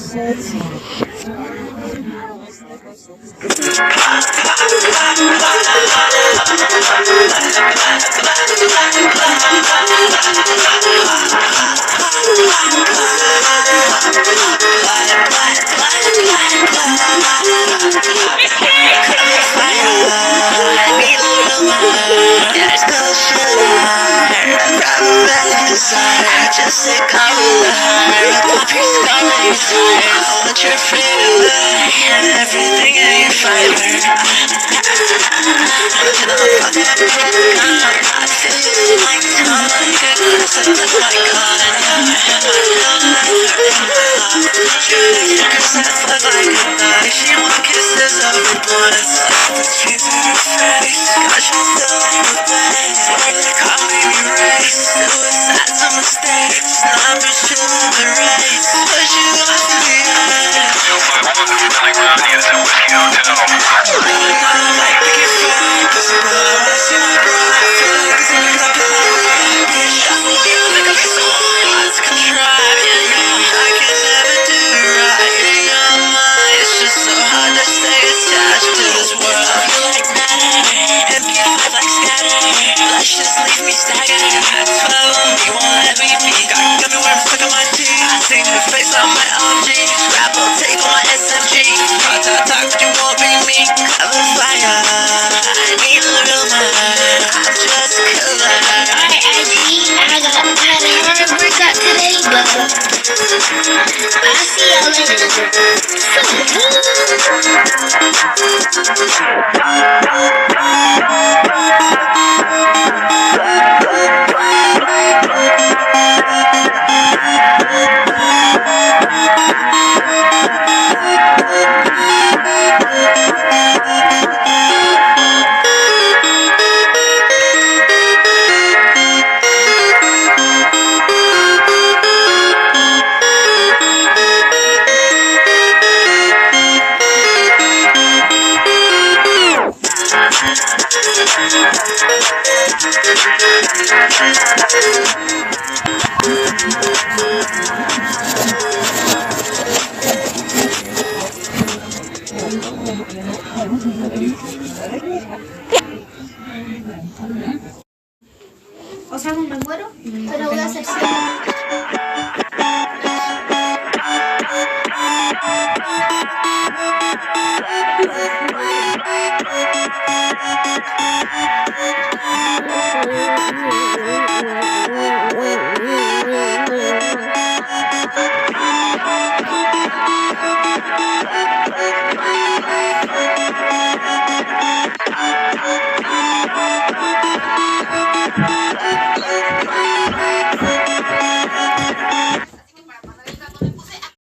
Just say come alive. Pop your skull and your tire. I want your freedom and everything in your fiber. Till I'm fucking broke, I feel you like tongue. Good glass of my gun. And my love in my heart. Cause I fuck like a knife. She want kisses of her blood. Let's face in her face. Got you still on the bed. Swear they call me erase. Suicide's a mistake. Numbers chillin' the race. Push you off the end. Like we get friends. Cause I wanna see my bro. I feel like it's in the top of my rap. Shuffle you like a song. Let's contrive. Yeah, I can never do right. In your mind, it's just so hard to stay attached to this world. I feel like matter. And be alive like scatter. Let's just leave me staggered. Follow me, won't let me be. Got me where I'm stuck on my teeth. I seen her face on my OG. Scrapple tape on my SMG. Talk, but you won't be me. Cover fire. I need a real man. I'm just killer. Alright, IG, I had a hard workout today, but I'll see y'all O sea, me muero, pero voy a hacer siempre.